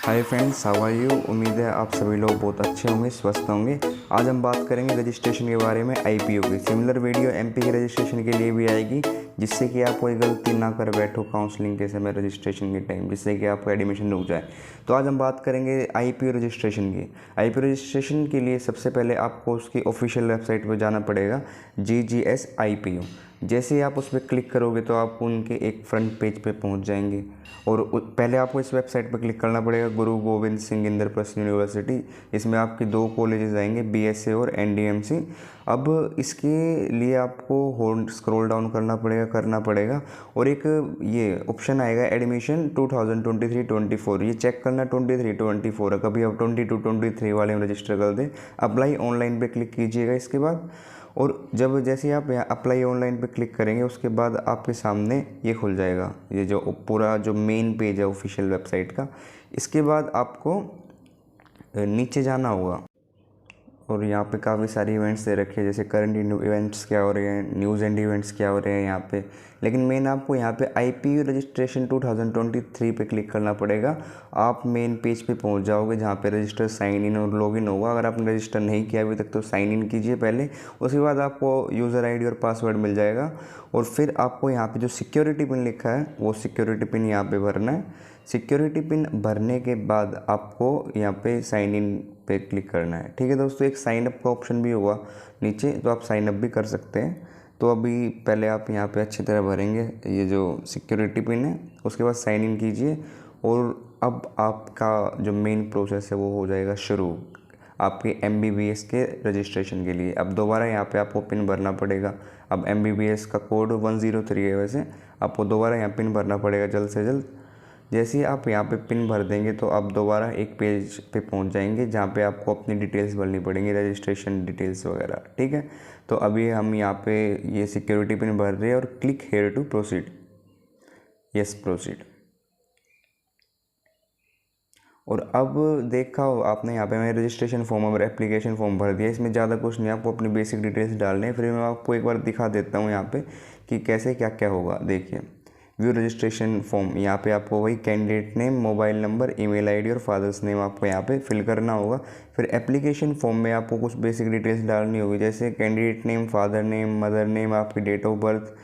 Hi friends, how are you. उम्मीद है आप सभी लोग बहुत अच्छे होंगे, स्वस्थ होंगे। आज हम बात करेंगे रजिस्ट्रेशन के बारे में, आईपीओ की। सिमिलर वीडियो एमपी के रजिस्ट्रेशन के लिए भी आएगी, जिससे कि आप कोई गलती ना कर बैठो काउंसलिंग के समय, रजिस्ट्रेशन के टाइम, जिससे कि आपका एडमिशन रुक जाए। तो आज हम बात करेंगे आईपीओ रजिस्ट्रेशन की। आईपीओ रजिस्ट्रेशन के लिए सबसे पहले आपको उसकी ऑफिशियल वेबसाइट पर जाना पड़ेगा, GGS IPO। जैसे ही आप उस पर क्लिक करोगे तो आप उनके एक फ्रंट पेज पे पहुंच जाएंगे। और पहले आपको इस वेबसाइट पर क्लिक करना पड़ेगा, गुरु गोविंद सिंह इंद्रप्रस्थ यूनिवर्सिटी। इसमें आपके 2 कॉलेजेस आएंगे, BSA और NDMC। अब इसके लिए आपको होल्ड स्क्रॉल डाउन करना पड़ेगा और एक ये ऑप्शन आएगा एडमिशन 2023-24। ये चेक करना 23-24 है, कभी आप 22-23 वाले में रजिस्टर कर दें। अप्लाई ऑनलाइन पे क्लिक कीजिएगा इसके बाद। और जब जैसे आप यहाँ अप्लाई ऑनलाइन पे क्लिक करेंगे, उसके बाद आपके सामने ये खुल जाएगा, ये जो पूरा जो मेन पेज है ऑफिशियल वेबसाइट का। इसके बाद आपको नीचे जाना होगा और यहाँ पे काफ़ी सारे इवेंट्स दे रखे हैं, जैसे करंट इवेंट्स क्या हो रहे हैं, न्यूज़ एंड इवेंट्स क्या हो रहे हैं यहाँ पे। लेकिन मेन आपको यहाँ पे आईपीओ रजिस्ट्रेशन 2023 पे क्लिक करना पड़ेगा। आप मेन पेज पे पहुँच जाओगे, जहाँ पे रजिस्टर, साइन इन और लॉगिन होगा। अगर आपने रजिस्टर नहीं किया अभी तक तो साइन इन कीजिए पहले, उसके बाद आपको यूज़र ID और पासवर्ड मिल जाएगा। और फिर आपको यहाँ पर जो सिक्योरिटी पिन लिखा है, वो सिक्योरिटी पिन यहाँ पर भरना है। सिक्योरिटी पिन भरने के बाद आपको यहाँ पे साइन इन पे क्लिक करना है। ठीक है दोस्तों, एक साइन अप का ऑप्शन भी होगा नीचे, तो आप साइन अप भी कर सकते हैं। तो अभी पहले आप यहाँ पे अच्छी तरह भरेंगे ये जो सिक्योरिटी पिन है, उसके बाद साइन इन कीजिए। और अब आपका जो मेन प्रोसेस है वो हो जाएगा शुरू, आपके MBBS के रजिस्ट्रेशन के लिए। अब दोबारा यहाँ पे आपको पिन भरना पड़ेगा। अब MBBS का कोड 103 है, वैसे आपको दोबारा यहाँ पिन भरना पड़ेगा जल्द से जल्द। जैसे ही आप यहाँ पे पिन भर देंगे तो आप दोबारा एक पेज पे पहुँच जाएंगे, जहाँ पे आपको अपनी डिटेल्स भरनी पड़ेंगी, रजिस्ट्रेशन डिटेल्स वगैरह। ठीक है, तो अभी हम यहाँ पे ये सिक्योरिटी पिन भर रहे हैं और click here to proceed. Yes, proceed. और अब देखा हो आपने, यहाँ पे मैंने रजिस्ट्रेशन फॉर्म और एप्लीकेशन फॉर्म भर दिया। इसमें ज़्यादा कुछ नहीं, आपको अपनी बेसिक डिटेल्स डालने हैं। फिर मैं आपको एक बार दिखा देता हूँ यहाँ पे कि कैसे क्या क्या होगा। देखिए, व्यू रजिस्ट्रेशन फॉर्म, यहाँ पे आपको वही candidate name, mobile number, email ID और फादर्स नेम आपको यहाँ पे फिल करना होगा। फिर एप्लीकेशन फॉर्म में आपको कुछ बेसिक डिटेल्स डालनी होगी, जैसे candidate name, father name, mother name, आपकी डेट ऑफ बर्थ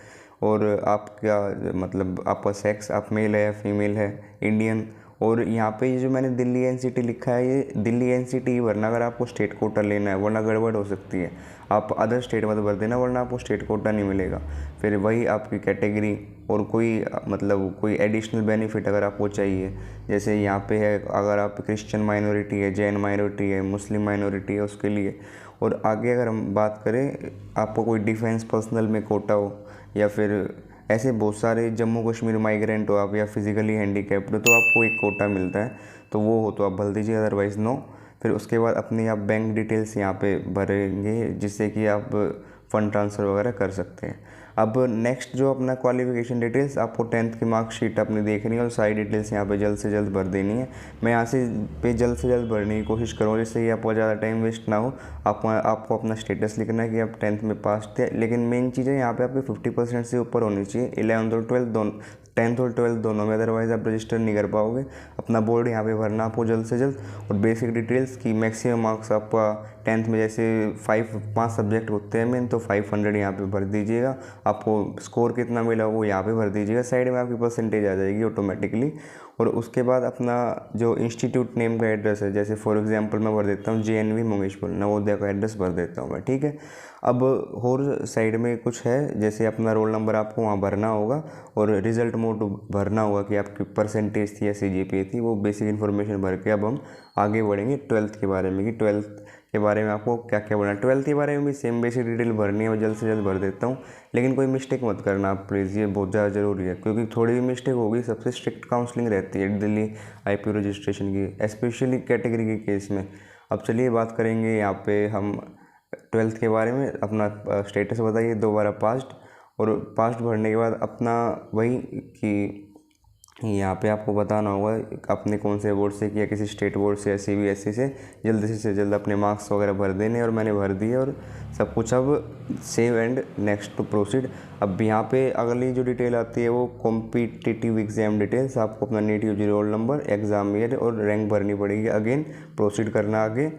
और आपका मतलब आपका सेक्स, आप मेल है या फीमेल है, इंडियन। और यहाँ पे ये जो मैंने दिल्ली NCT लिखा है, ये दिल्ली NCT ही भरना अगर आपको स्टेट कोटा लेना है, वरना गड़बड़ हो सकती है। आप अदर स्टेट मत भर देना, वरना आपको स्टेट कोटा नहीं मिलेगा। फिर वही आपकी कैटेगरी और कोई मतलब कोई एडिशनल बेनिफिट अगर आपको चाहिए, जैसे यहाँ पे है अगर आप क्रिश्चियन माइनॉरिटी है, जैन माइनॉरिटी है, मुस्लिम माइनॉरिटी है, उसके लिए। और आगे अगर हम बात करें, आपको कोई डिफेंस पर्सनल में कोटा हो, या फिर ऐसे बहुत सारे जम्मू कश्मीर माइग्रेंट हो आप, या फिज़िकली हैंडीकैप्ड हो, तो आपको एक कोटा मिलता है, तो वो हो तो आप भर दीजिए, अदरवाइज़ नो। फिर उसके बाद अपनी आप बैंक डिटेल्स यहाँ पे भरेंगे, जिससे कि आप फ़ंड ट्रांसफ़र वगैरह कर सकते हैं। अब नेक्स्ट जो अपना क्वालिफिकेशन डिटेल्स, आपको 10th की मार्कशीट अपनी देखनी है और सारी डिटेल्स यहाँ पे जल्द से जल्द भर देनी है। मैं यहाँ से जल्द से जल्द भरने की कोशिश करूँगा, जिससे कि आपको ज़्यादा टाइम वेस्ट ना हो। आपको अपना स्टेटस लिखना है कि आप 10th में पास थे, लेकिन मेन चीज़ है यहाँ पे आपके 50% से ऊपर होनी चाहिए 11th और 12th दोनों, 10th और 12th दोनों में, अदरवाइज़ आप रजिस्टर नहीं कर पाओगे। अपना बोर्ड यहाँ पे भरना आपको जल्द से जल्द। और बेसिक डिटेल्स की मैक्सिमम मार्क्स आपका 10th में जैसे 5 सब्जेक्ट होते हैं मेन, तो 500 यहाँ पे भर दीजिएगा। आपको स्कोर कितना मिला वो यहाँ पे भर दीजिएगा, साइड में आपकी परसेंटेज आ जाएगी ऑटोमेटिकली। और उसके बाद अपना जो इंस्टीट्यूट नेम का एड्रेस है, जैसे फॉर एग्जांपल मैं भर देता हूँ JNV मंगेशपुर, नवोदय का एड्रेस भर देता हूँ मैं। ठीक है, अब और साइड में कुछ है, जैसे अपना रोल नंबर आपको वहाँ भरना होगा, और रिज़ल्ट मोड भरना होगा कि आपकी परसेंटेज थी या CGPA थी। वो बेसिक इन्फॉर्मेशन भर के अब हम आगे बढ़ेंगे 12th के बारे में, कि 12th के बारे में आपको क्या क्या भरना है। 12th के बारे में भी सेम बेसिक डिटेल भरनी है, मैं जल्द से जल्द भर देता हूँ। लेकिन कोई मिस्टेक मत करना आप प्लीज़, ये बहुत ज़्यादा ज़रूरी है, क्योंकि थोड़ी भी मिस्टेक होगी सबसे स्ट्रिक्ट काउंसलिंग रहती है दिल्ली IPO रजिस्ट्रेशन की, स्पेशली कैटेगरी के केस में। अब चलिए बात करेंगे यहाँ पे हम 12th के बारे में। अपना स्टेटस बताइए, दोबारा पास्ड। और पास्ट भरने के बाद अपना वही कि यहाँ पे आपको बताना होगा अपने कौन से बोर्ड से किया, किसी स्टेट बोर्ड से या CBSE से। जल्द से जल्द अपने मार्क्स वगैरह भर देने, और मैंने भर दिए और सब कुछ। अब save and next to proceed. अब यहाँ पे अगली जो डिटेल आती है वो कॉम्पिटिटिव एग्जाम डिटेल्स। आपको अपना NEET UG roll number, exam year और रैंक भरनी पड़ेगी। अगेन प्रोसीड करना आगे।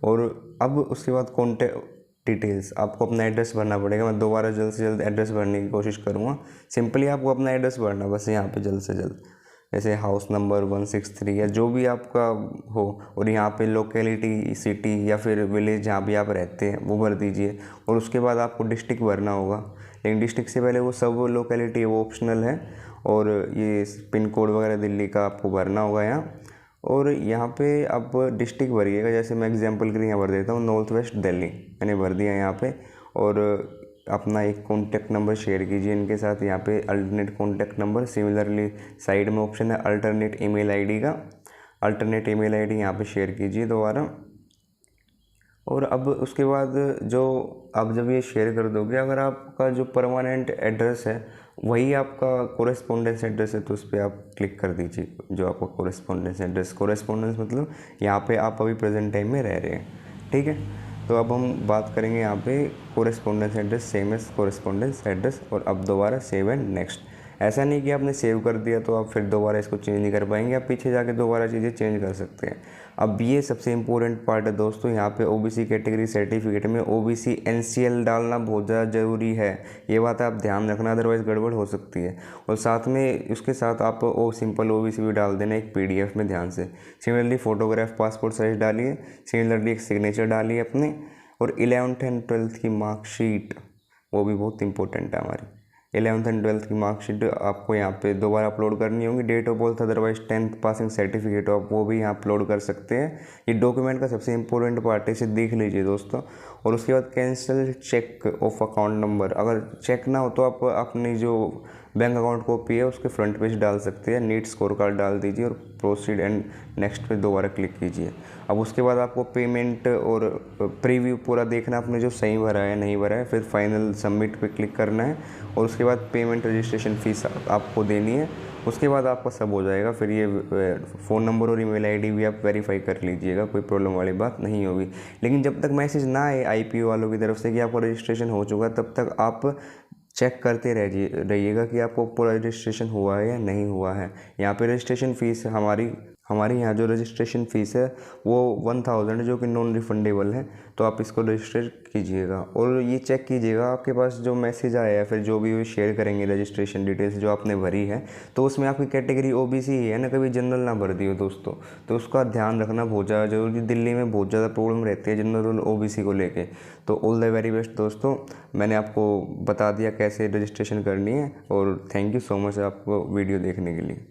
और अब उसके बाद कॉन्टैक्ट डिटेल्स, आपको अपना एड्रेस भरना पड़ेगा। मैं दोबारा जल्द से जल्द एड्रेस भरने की कोशिश करूँगा। सिंपली आपको अपना एड्रेस भरना बस यहाँ पे जल्द से जल्द, जैसे हाउस नंबर 163 या जो भी आपका हो, और यहाँ पे लोकेलिटी, सिटी या फिर विलेज जहाँ भी आप रहते हैं वो भर दीजिए। और उसके बाद आपको डिस्ट्रिक्ट भरना होगा, लेकिन डिस्ट्रिक्ट से पहले वो सब लोकेलिटी वो ऑप्शनल है। और ये पिन कोड वगैरह दिल्ली का आपको भरना होगा यहाँ। और यहाँ पे आप डिस्ट्रिक्ट भरिएगा, जैसे मैं एग्जांपल के लिए यहाँ भर देता हूँ नॉर्थ वेस्ट दिल्ली, मैंने भर दिया यहाँ पे। और अपना एक कॉन्टैक्ट नंबर शेयर कीजिए इनके साथ। यहाँ पे alternate contact number, similarly side में ऑप्शन है अल्टरनेट ईमेल आईडी का, अल्टरनेट ईमेल आईडी यहाँ पे शेयर कीजिए दोबारा। और अब उसके बाद जो आप जब ये शेयर कर दोगे, अगर आपका जो परमानेंट एड्रेस है वही आपका कोरेस्पोंडेंस एड्रेस है, तो उस पर आप क्लिक कर दीजिए जो आपका कोरेस्पोंडेंस एड्रेस। कोरेस्पोंडेंस मतलब यहाँ पे आप अभी प्रेजेंट टाइम में रह रहे हैं, ठीक है। तो अब हम बात करेंगे यहाँ पे correspondence address, same as correspondence address. और अब दोबारा सेव एंड नेक्स्ट। ऐसा नहीं कि आपने सेव कर दिया तो आप फिर दोबारा इसको चेंज नहीं कर पाएंगे, आप पीछे जाके दोबारा चीज़ें चेंज कर सकते हैं। अब ये सबसे इम्पोर्टेंट पार्ट है दोस्तों, यहाँ पे OBC कैटेगरी सर्टिफिकेट में OBC NCL डालना बहुत ज़्यादा ज़रूरी है। ये बात आप ध्यान रखना, अदरवाइज़ गड़बड़ हो सकती है। और साथ में उसके साथ आप सिंपल OBC भी डाल देना एक PDF में ध्यान से। सिमिलरली फ़ोटोग्राफ पासपोर्ट साइज डालिए, सिमिलरली एक सिग्नेचर डालिए अपने। और 11th एंड 12th की मार्कशीट वो भी बहुत इंपॉर्टेंट है हमारी। 11th एंड 12th की मार्कशीट आपको यहाँ पे दोबारा अपलोड करनी होगी। Date of birth otherwise 10th passing certificate आप वो भी यहाँ अपलोड कर सकते हैं। ये डॉक्यूमेंट का सबसे इंपॉर्टेंट पार्ट है, इसे देख लीजिए दोस्तों। और उसके बाद cancel cheque of account number, अगर चेक ना हो तो आप अपनी जो बैंक अकाउंट कॉपी है उसके फ्रंट पेज डाल सकते हैं, नीट स्कोर कार्ड डाल दीजिए और प्रोसीड एंड नेक्स्ट पे दोबारा क्लिक कीजिए। अब उसके बाद आपको पेमेंट और प्रीव्यू पूरा देखना आपने जो सही भरा है नहीं भरा है, फिर फाइनल सबमिट पे क्लिक करना है। और उसके बाद पेमेंट रजिस्ट्रेशन फ़ीस आपको देनी है। उसके बाद आपका सब हो जाएगा। फिर ये फ़ोन नंबर और ईमेल आईडी भी आप वेरीफाई कर लीजिएगा, कोई प्रॉब्लम वाली बात नहीं होगी। लेकिन जब तक मैसेज ना आए IPO वालों की तरफ से कि आपका रजिस्ट्रेशन हो चुका, तब तक आप चेक करते रहिएगा कि आपको पूरा रजिस्ट्रेशन हुआ है या नहीं हुआ है। यहाँ पे रजिस्ट्रेशन फ़ीस हमारी यहाँ जो रजिस्ट्रेशन फ़ीस है वो 1000 है, जो कि नॉन रिफंडेबल है। तो आप इसको रजिस्टर कीजिएगा और ये चेक कीजिएगा आपके पास जो मैसेज आया है, फिर जो भी वो शेयर करेंगे रजिस्ट्रेशन डिटेल्स जो आपने भरी है, तो उसमें आपकी कैटेगरी OBC ही है ना, कभी जनरल ना भर दी हो दोस्तों। तो उसका ध्यान रखना बहुत ज़्यादा जरूरी। दिल्ली में बहुत ज़्यादा प्रॉब्लम रहती है जनरल OBC को लेके। तो ऑल द वेरी बेस्ट दोस्तों, मैंने आपको बता दिया कैसे रजिस्ट्रेशन करनी है। और थैंक यू सो मच आपको वीडियो देखने के लिए।